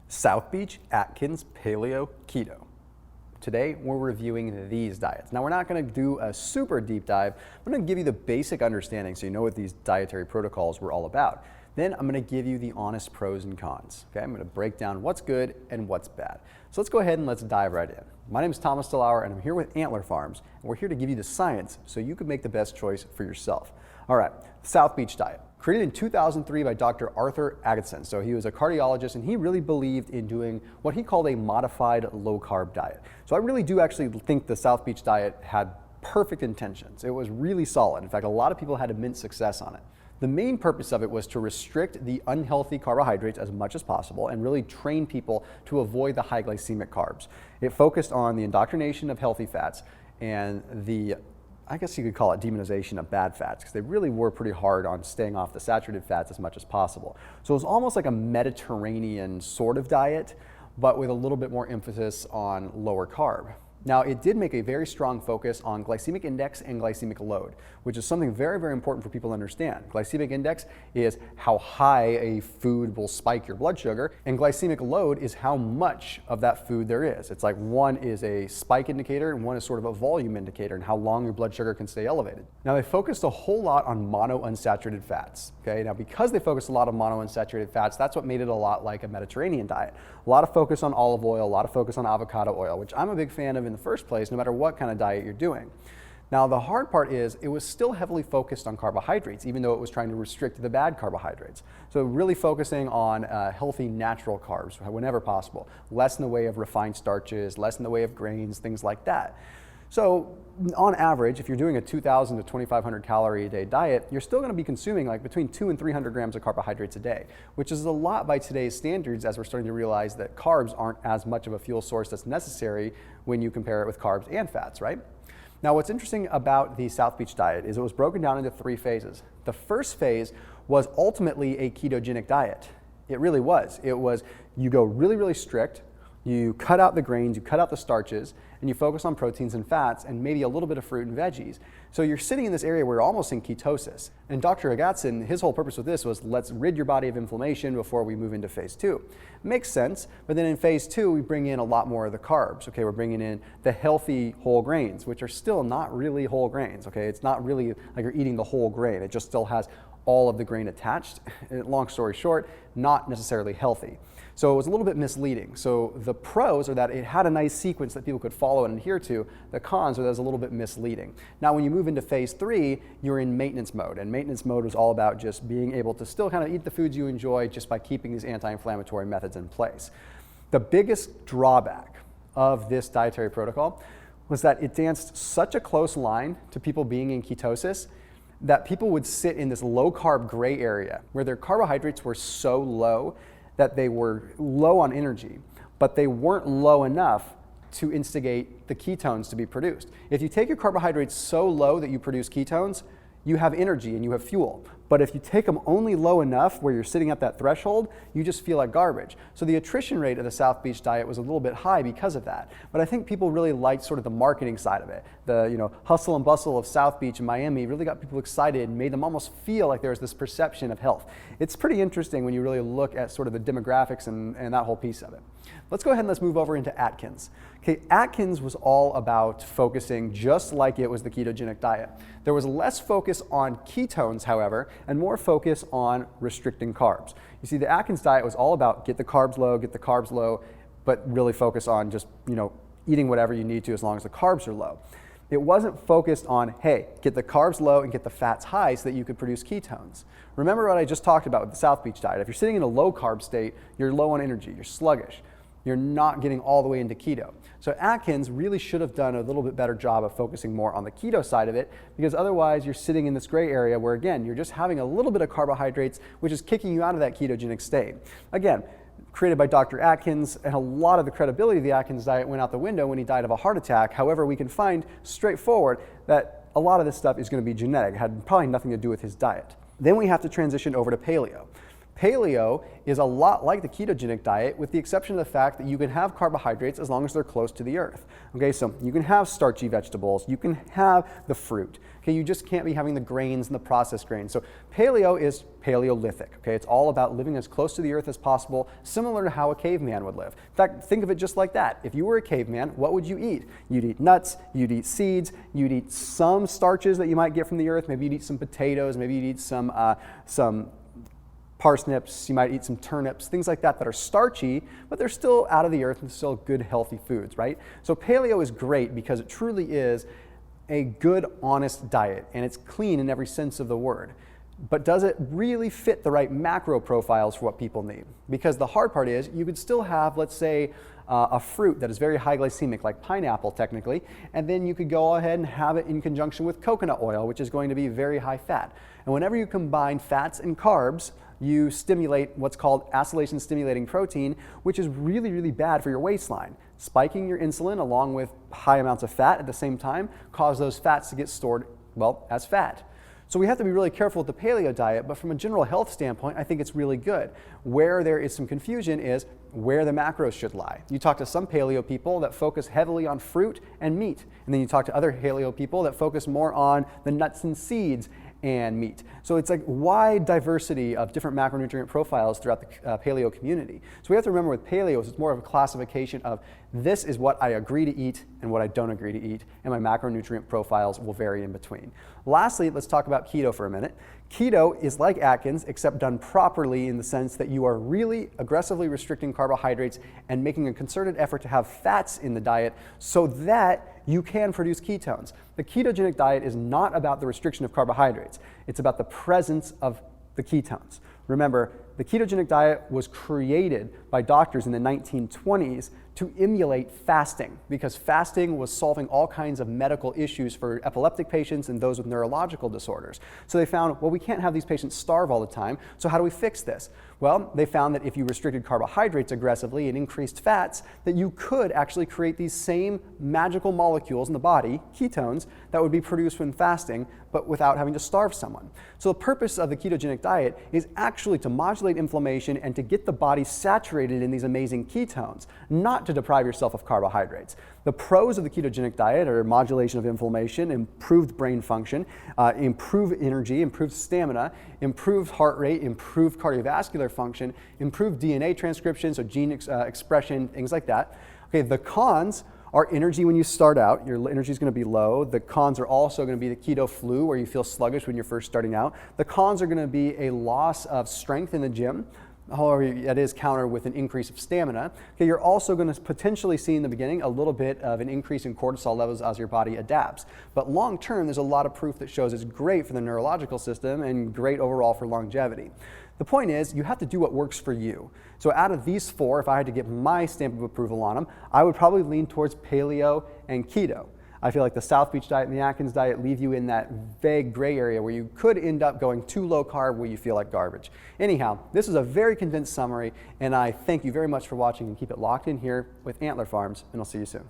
South Beach, Atkins, Paleo, Keto. Today, we're reviewing these diets. Now, we're not going to do a super deep dive. I'm going to give you the basic understanding so you know what these dietary protocols were all about. Then I'm going to give you the honest pros and cons. Okay, I'm going to break down what's good and what's bad. So let's go ahead and let's dive right in. My name is Thomas DeLauer, and I'm here with Antler Farms, and we're here to give you the science so you can make the best choice for yourself. All right, South Beach diet. Created in 2003 by Doctor Arthur Agatston. So he was a cardiologist, and he really believed in doing what he called a modified low-carb diet. So I really do actually think the South Beach diet had perfect intentions. It was really solid. In fact, a lot of people had immense success on it. The main purpose of it was to restrict the unhealthy carbohydrates as much as possible and really train people to avoid the high glycemic carbs. It focused on the indoctrination of healthy fats and the, I guess you could call it demonization of bad fats, because they really were pretty hard on staying off the saturated fats as much as possible. So it was almost like a Mediterranean sort of diet, but with a little bit more emphasis on lower carb. Now, it did make a very strong focus on glycemic index and glycemic load, which is something very, very important for people to understand. Glycemic index is how high a food will spike your blood sugar, and glycemic load is how much of that food there is. It's like one is a spike indicator and one is sort of a volume indicator and how long your blood sugar can stay elevated. Now, they focused a whole lot on monounsaturated fats. Okay, now because they focused a lot on monounsaturated fats, that's what made it a lot like a Mediterranean diet. A lot of focus on olive oil, a lot of focus on avocado oil, which I'm a big fan of in the first place, no matter what kind of diet you're doing. Now, the hard part is it was still heavily focused on carbohydrates, even though it was trying to restrict the bad carbohydrates. So really focusing on healthy natural carbs whenever possible, less in the way of refined starches, less in the way of grains, things like that. So on average, if you're doing a 2,000 to 2,500 calorie a day diet, you're still going to be consuming like between 200 and 300 grams of carbohydrates a day, which is a lot by today's standards, as we're starting to realize that carbs aren't as much of a fuel source that's necessary when you compare it with carbs and fats, right? Now, what's interesting about the South Beach diet is it was broken down into 3 phases. The first phase was ultimately a ketogenic diet. It really was. It was you go really, really strict, you cut out the grains, you cut out the starches, and you focus on proteins and fats and maybe a little bit of fruit and veggies. So you're sitting in this area where you're almost in ketosis. And Dr. Agatston, his whole purpose with this was let's rid your body of inflammation before we move into phase 2. Makes sense, but then in phase 2, we bring in a lot more of the carbs. Okay, we're bringing in the healthy whole grains, which are still not really whole grains. Okay, it's not really like you're eating the whole grain. It just still has all of the grain attached. Long story short, not necessarily healthy. So it was a little bit misleading. So the pros are that it had a nice sequence that people could follow and adhere to. The cons are that it was a little bit misleading. Now, when you move into phase 3, you're in maintenance mode. And maintenance mode was all about just being able to still kind of eat the foods you enjoy just by keeping these anti-inflammatory methods in place. The biggest drawback of this dietary protocol was that it danced such a close line to people being in ketosis that people would sit in this low-carb gray area where their carbohydrates were so low that they were low on energy, but they weren't low enough to instigate the ketones to be produced. If you take your carbohydrates so low that you produce ketones, you have energy and you have fuel. But if you take them only low enough where you're sitting at that threshold, you just feel like garbage. So the attrition rate of the South Beach diet was a little bit high because of that. But I think people really liked sort of the marketing side of it. The hustle and bustle of South Beach and Miami really got people excited and made them almost feel like there was this perception of health. It's pretty interesting when you really look at sort of the demographics and that whole piece of it. Let's go ahead and let's move over into Atkins. Okay, Atkins was all about focusing just like it was the ketogenic diet. There was less focus on ketones, however, and more focus on restricting carbs. You see, the Atkins diet was all about get the carbs low, but really focus on just, eating whatever you need to as long as the carbs are low. It wasn't focused on, hey, get the carbs low and get the fats high so that you could produce ketones. Remember what I just talked about with the South Beach diet. If you're sitting in a low carb state, you're low on energy, you're sluggish. You're not getting all the way into keto. So Atkins really should have done a little bit better job of focusing more on the keto side of it, because otherwise you're sitting in this gray area where, again, you're just having a little bit of carbohydrates, which is kicking you out of that ketogenic state. Again, created by Dr. Atkins, and a lot of the credibility of the Atkins diet went out the window when he died of a heart attack. However, we can find straightforward that a lot of this stuff is going to be genetic. It had probably nothing to do with his diet. Then we have to transition over to paleo. Paleo is a lot like the ketogenic diet with the exception of the fact that you can have carbohydrates as long as they're close to the earth. Okay, so you can have starchy vegetables, you can have the fruit. Okay, you just can't be having the grains and the processed grains. So paleo is Paleolithic. Okay, it's all about living as close to the earth as possible, similar to how a caveman would live. In fact, think of it just like that. If you were a caveman, what would you eat? You'd eat nuts, you'd eat seeds, you'd eat some starches that you might get from the earth, maybe you'd eat some potatoes, maybe you'd eat some parsnips, you might eat some turnips, things like that that are starchy, but they're still out of the earth and still good, healthy foods, right? So paleo is great because it truly is a good, honest diet, and it's clean in every sense of the word. But does it really fit the right macro profiles for what people need? Because the hard part is you could still have, let's say, a fruit that is very high glycemic, like pineapple technically, and then you could go ahead and have it in conjunction with coconut oil, which is going to be very high fat. And whenever you combine fats and carbs, you stimulate what's called acylation stimulating protein, which is really, really bad for your waistline. Spiking your insulin along with high amounts of fat at the same time cause those fats to get stored, well, as fat. So we have to be really careful with the paleo diet, but from a general health standpoint, I think it's really good. Where there is some confusion is where the macros should lie. You talk to some paleo people that focus heavily on fruit and meat, and then you talk to other paleo people that focus more on the nuts and seeds and meat. So it's like wide diversity of different macronutrient profiles throughout the paleo community. So we have to remember with paleo, it's more of a classification of this is what I agree to eat and what I don't agree to eat, and my macronutrient profiles will vary in between. Lastly, let's talk about keto for a minute. Keto is like Atkins, except done properly in the sense that you are really aggressively restricting carbohydrates and making a concerted effort to have fats in the diet so that you can produce ketones. The ketogenic diet is not about the restriction of carbohydrates. It's about the presence of the ketones. Remember, the ketogenic diet was created by doctors in the 1920s to emulate fasting because fasting was solving all kinds of medical issues for epileptic patients and those with neurological disorders. So they found, well, we can't have these patients starve all the time, so how do we fix this? Well, they found that if you restricted carbohydrates aggressively and increased fats, that you could actually create these same magical molecules in the body, ketones, that would be produced when fasting, but without having to starve someone. So the purpose of the ketogenic diet is actually to modulate inflammation and to get the body saturated in these amazing ketones, not to deprive yourself of carbohydrates. The pros of the ketogenic diet are modulation of inflammation, improved brain function, improved energy, improved stamina, improved heart rate, improved cardiovascular function, improved DNA transcription, so gene expression, things like that. Okay, the cons are energy when you start out. Your energy is going to be low. The cons are also going to be the keto flu, where you feel sluggish when you're first starting out. The cons are going to be a loss of strength in the gym. However, that is countered with an increase of stamina. Okay, you're also going to potentially see in the beginning a little bit of an increase in cortisol levels as your body adapts. But long term, there's a lot of proof that shows it's great for the neurological system and great overall for longevity. The point is, you have to do what works for you. So out of these four, if I had to get my stamp of approval on them, I would probably lean towards paleo and keto. I feel like the South Beach diet and the Atkins diet leave you in that vague gray area where you could end up going too low carb where you feel like garbage. Anyhow, this is a very condensed summary, and I thank you very much for watching, and keep it locked in here with Antler Farms, and I'll see you soon.